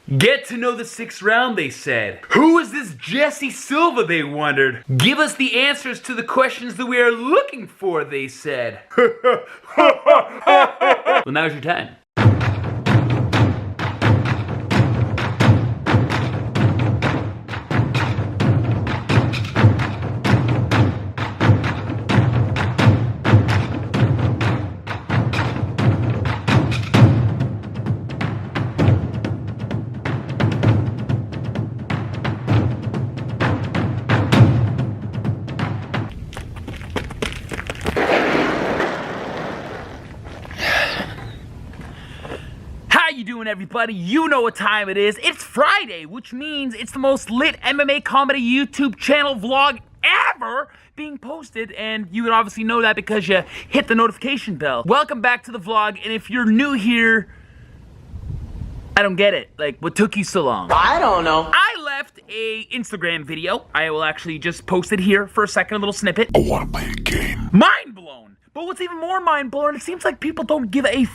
Get to know the sixth round, they said. Who is this Jesse Silva, they wondered. Give us the answers to the questions that we are looking for, they said. Well, now's your time. How you doing, everybody? You know what time it is. It's Friday, which means it's the most lit MMA comedy YouTube channel vlog ever being posted, and you would obviously know that because you hit the notification bell. Welcome back to the vlog, and if you're new here, I don't get it. Like, what took you so long? I don't know. I left a Instagram video. I will actually just post it here for a second, a little snippet. I wanna play a game. Mind blown. But what's even more mind blowing, it seems like people don't give a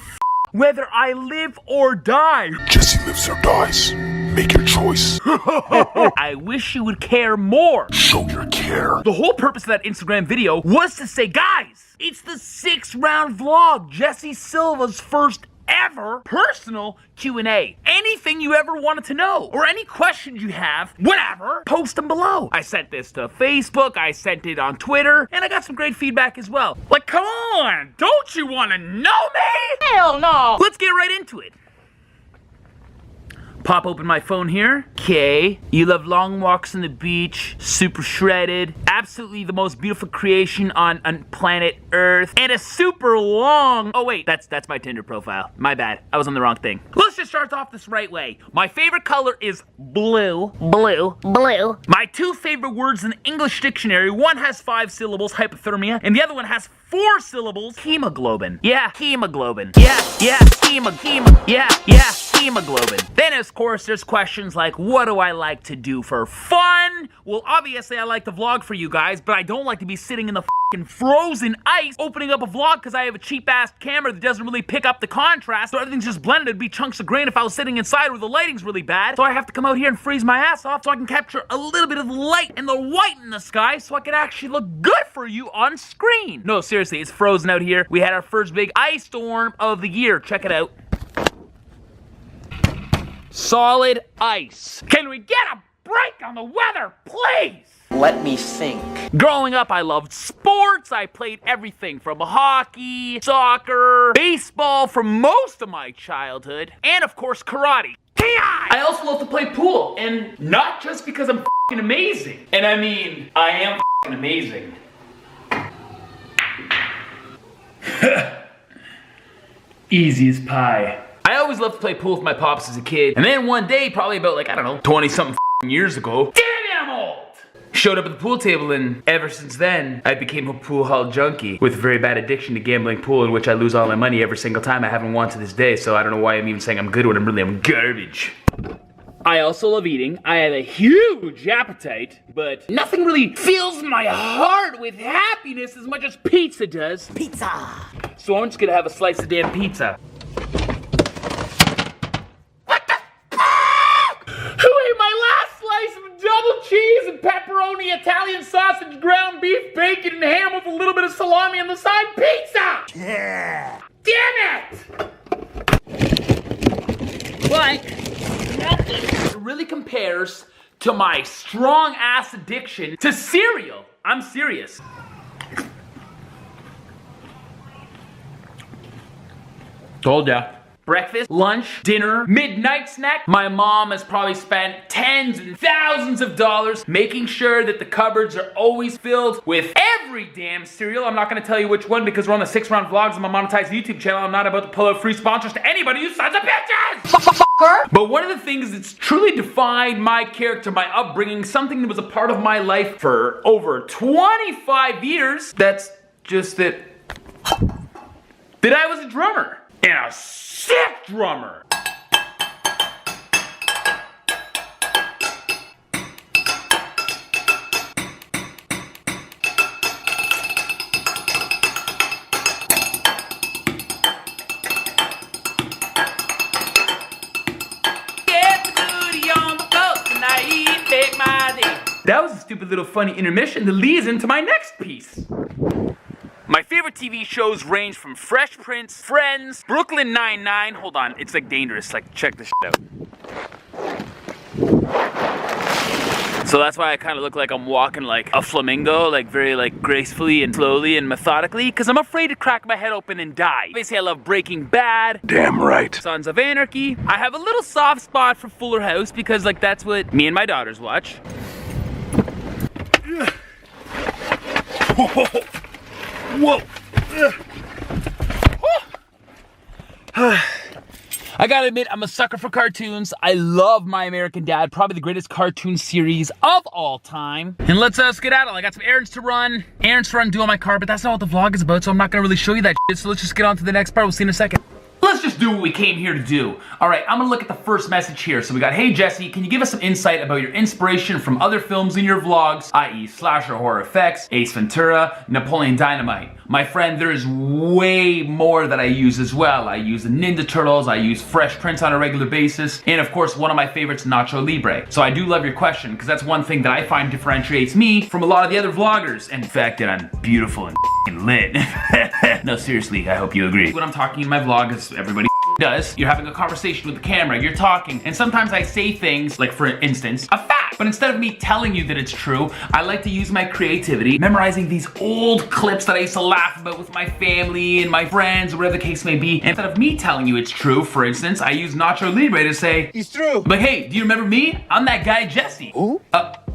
whether I live or die. Jesse lives or dies. Make your choice. I wish you would care more. Show your care. The whole purpose of that Instagram video was to say, guys, it's the 6th round vlog, Jesse Silva's first ever personal Q&A. Anything you ever wanted to know, or any questions you have, whatever, post them below. I sent this to Facebook, I sent it on Twitter, and I got some great feedback as well. Like, come on, don't you want to know me? Hell no. Let's get right into it. Pop open my phone here. Okay. You love long walks on the beach, super shredded, absolutely the most beautiful creation on planet Earth, and a super long... Oh wait, that's my Tinder profile. My bad. I was on the wrong thing. Let's just start off this right way. My favorite color is blue. Blue. Blue. My two favorite words in the English dictionary, one has 5 syllables, hypothermia, and the other one has 4 syllables, hemoglobin. Yeah, hemoglobin. Yeah, hemoglobin. Then, of course, there's questions like, what do I like to do for fun? Well, obviously, I like to vlog for you guys, but I don't like to be sitting in the fucking frozen ice opening up a vlog because I have a cheap-ass camera that doesn't really pick up the contrast, so everything's just blended. It'd be chunks of grain if I was sitting inside where the lighting's really bad, so I have to come out here and freeze my ass off so I can capture a little bit of the light and the white in the sky so I can actually look good for you on screen. No, seriously, it's frozen out here. We had our first big ice storm of the year. Check it out. Solid ice. Can we get a break on the weather, please? Let me think. Growing up, I loved sports. I played everything from hockey, soccer, baseball for most of my childhood, and of course, karate. I also love to play pool, and not just because I'm f***ing amazing. And I mean, I am f***ing amazing. Easy as pie. I always loved to play pool with my pops as a kid, and then one day, probably about like, I don't know, 20-something years ago, damn it, I'm old! Showed up at the pool table, and ever since then, I became a pool hall junkie with a very bad addiction to gambling pool in which I lose all my money every single time. I haven't won to this day, so I don't know why I'm even saying I'm good when I'm garbage. I also love eating. I have a huge appetite, but nothing really fills my heart with happiness as much as pizza does. Pizza! So I'm just gonna have a slice of damn pizza. Double cheese and pepperoni, Italian sausage, ground beef, bacon, and ham with a little bit of salami on the side. Pizza! Yeah! Damn it! But nothing really compares to my strong ass addiction to cereal. I'm serious. Told ya. Breakfast, lunch, dinner, midnight snack. My mom has probably spent tens and thousands of dollars making sure that the cupboards are always filled with every damn cereal. I'm not gonna tell you which one because we're on the 6th round vlogs on my monetized YouTube channel. I'm not about to pull out free sponsors to anybody, you sons of bitches! But one of the things that's truly defined my character, my upbringing, something that was a part of my life for over 25 years, that's just that I was a drummer. And a sick drummer. Get to That was a stupid little funny intermission that leads into my next piece. My favorite TV shows range from Fresh Prince, Friends, Brooklyn Nine-Nine. Hold on, it's like dangerous. Like, check this shit out. So that's why I kind of look like I'm walking like a flamingo, like very like gracefully and slowly and methodically, because I'm afraid to crack my head open and die. Obviously, I love Breaking Bad. Damn right. Sons of Anarchy. I have a little soft spot for Fuller House because like that's what me and my daughters watch. Whoa. I gotta admit, I'm a sucker for cartoons. I love My American Dad, probably the greatest cartoon series of all time. And let's skedaddle. I got some errands to run. Do on my car, but that's not what the vlog is about, so I'm not gonna really show you that shit. So let's just get on to the next part. We'll see you in a second. Let's just do what we came here to do. All right, I'm gonna look at the first message here. So we got, hey Jesse, can you give us some insight about your inspiration from other films in your vlogs, i.e. slasher horror effects, Ace Ventura, Napoleon Dynamite? My friend, there is way more that I use as well. I use the Ninja Turtles, I use Fresh Prince on a regular basis, and of course, one of my favorites, Nacho Libre. So I do love your question, because that's one thing that I find differentiates me from a lot of the other vloggers, and the fact that I'm beautiful and lit. No, seriously, I hope you agree. When I'm talking in my vlog, as everybody does, you're having a conversation with the camera, you're talking, and sometimes I say things, like for instance, a fact. But instead of me telling you that it's true, I like to use my creativity, memorizing these old clips that I used to laugh about with my family and my friends, or whatever the case may be. And instead of me telling you it's true, for instance, I use Nacho Libre to say, it's true. Like, hey, do you remember me? I'm that guy Jesse. Who?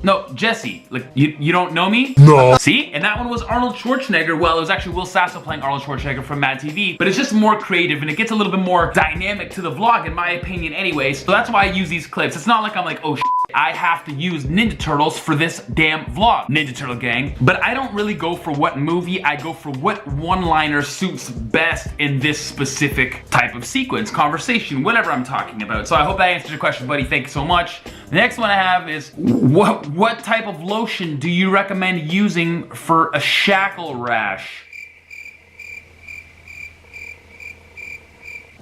No, Jesse. Like, you don't know me? No. See? And that one was Arnold Schwarzenegger. Well, it was actually Will Sasso playing Arnold Schwarzenegger from Mad TV, but it's just more creative and it gets a little bit more dynamic to the vlog, in my opinion anyways. So that's why I use these clips. It's not like I'm like, oh shit, I have to use Ninja Turtles for this damn vlog. Ninja Turtle gang. But I don't really go for what movie, I go for what one-liner suits best in this specific type of sequence, conversation, whatever I'm talking about. So I hope that answers your question, buddy. Thank you so much. The next one I have is, what type of lotion do you recommend using for a shackle rash?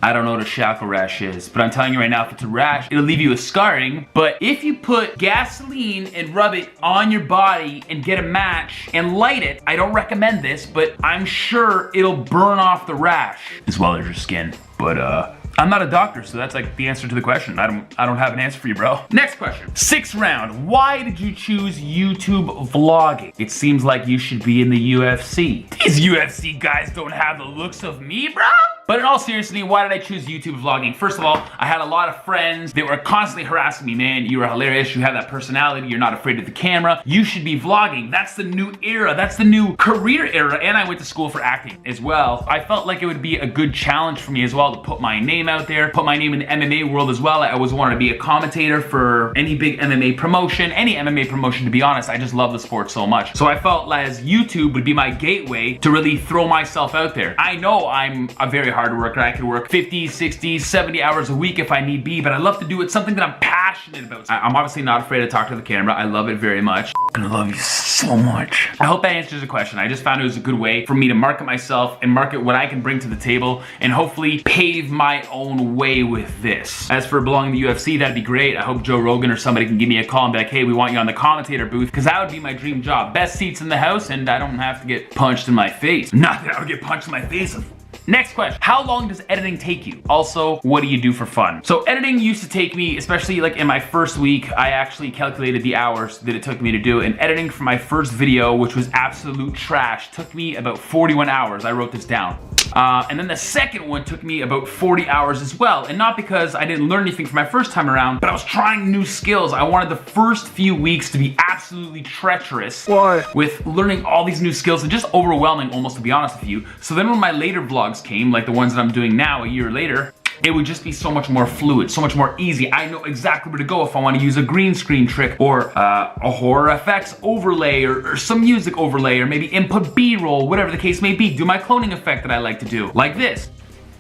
I don't know what a shackle rash is, but I'm telling you right now, if it's a rash, it'll leave you with scarring. But if you put gasoline and rub it on your body and get a match and light it, I don't recommend this, but I'm sure it'll burn off the rash as well as your skin. But I'm not a doctor, so that's like the answer to the question. I don't have an answer for you, bro. Next question. 6th round. Why did you choose YouTube vlogging? It seems like you should be in the UFC. These UFC guys don't have the looks of me, bro. But in all seriousness, why did I choose YouTube vlogging? First of all, I had a lot of friends that were constantly harassing me, man, you are hilarious, you have that personality, you're not afraid of the camera, you should be vlogging. That's the new era, that's the new career era, and I went to school for acting as well. I felt like it would be a good challenge for me as well to put my name out there, put my name in the MMA world as well. I always wanted to be a commentator for any big MMA promotion, to be honest. I just love the sport so much. So I felt as YouTube would be my gateway to really throw myself out there. I know I'm a very hard worker. I could work 50, 60, 70 hours a week if I need be, but I love to do it, something that I'm passionate about. I'm obviously not afraid to talk to the camera. I love it very much. I love you so much. I hope that answers the question. I just found it was a good way for me to market myself and market what I can bring to the table and hopefully pave my own way with this. As for belonging to the UFC, that'd be great. I hope Joe Rogan or somebody can give me a call and be like, hey, we want you on the commentator booth, because that would be my dream job. Best seats in the house, and I don't have to get punched in my face. Not that I would get punched in my face. Next question, how long does editing take you? Also, what do you do for fun? So editing used to take me, especially like in my first week, I actually calculated the hours that it took me to do it. And editing for my first video, which was absolute trash, took me about 41 hours. I wrote this down. And then the second one took me about 40 hours as well. And not because I didn't learn anything for my first time around, but I was trying new skills. I wanted the first few weeks to be absolutely treacherous. Why? With learning all these new skills and just overwhelming, almost, to be honest with you. So then when my later vlogs came, like the ones that I'm doing now a year later, it would just be so much more fluid, so much more easy. I know exactly where to go if I want to use a green screen trick or a horror effects overlay or some music overlay or maybe input B-roll, whatever the case may be. Do my cloning effect that I like to do, like this.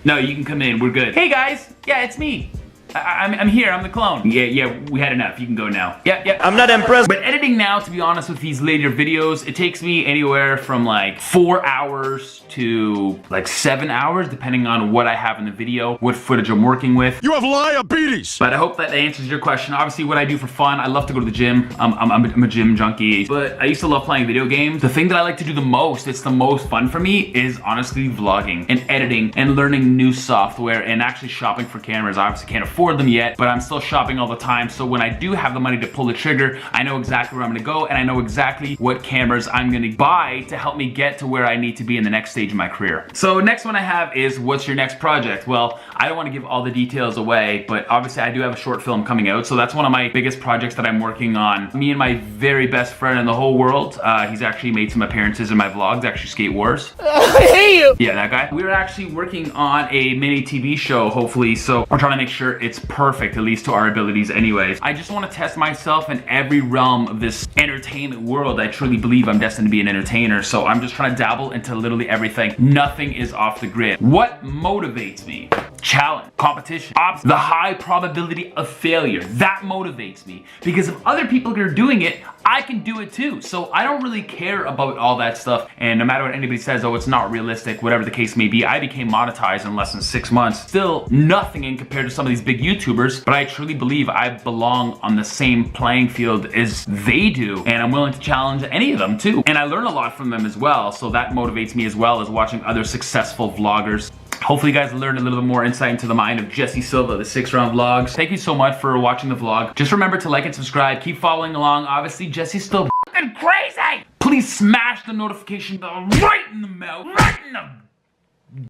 No, you can come in, we're good. Hey guys, yeah, it's me. I'm here, I'm the clone. Yeah, we had enough, you can go now. Yeah. I'm not impressed. But editing now, to be honest with these later videos, it takes me anywhere from like 4 hours to like 7 hours, depending on what I have in the video, what footage I'm working with. You have diabetes! But I hope that answers your question. Obviously, what I do for fun, I love to go to the gym. I'm a gym junkie, but I used to love playing video games. The thing that I like to do the most, it's the most fun for me, is honestly vlogging and editing and learning new software and actually shopping for cameras. I obviously can't afford them yet, but I'm still shopping all the time. So when I do have the money to pull the trigger, I know exactly where I'm gonna go and I know exactly what cameras I'm gonna buy to help me get to where I need to be in the next stage of my career. So next one I have is, what's your next project? Well, I don't want to give all the details away, but obviously I do have a short film coming out. So that's one of my biggest projects that I'm working on. Me and my very best friend in the whole world, he's actually made some appearances in my vlogs, actually Skate Wars. I hate you. Yeah, that guy. We're actually working on a mini TV show, hopefully, so we're trying to make sure it's perfect, at least to our abilities anyways. I just want to test myself in every realm of this entertainment world. I truly believe I'm destined to be an entertainer, so I'm just trying to dabble into literally everything. Nothing is off the grid. What motivates me? Challenge, competition, the high probability of failure. That motivates me, because if other people are doing it, I can do it too. So I don't really care about all that stuff, and no matter what anybody says, oh, it's not realistic, whatever the case may be, I became monetized in less than 6 months. Still nothing in compared to some of these big YouTubers, but I truly believe I belong on the same playing field as they do, and I'm willing to challenge any of them too. And I learn a lot from them as well, so that motivates me as well as watching other successful vloggers. Hopefully you guys learned a little bit more insight into the mind of Jesse Silva, the 6 Round Vlogs. Thank you so much for watching the vlog. Just remember to like and subscribe. Keep following along. Obviously, Jesse's still f***ing crazy. Please smash the notification bell right in the mouth. Right in the...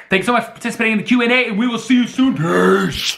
Thanks so much for participating in the Q&A, and we will see you soon. Peace.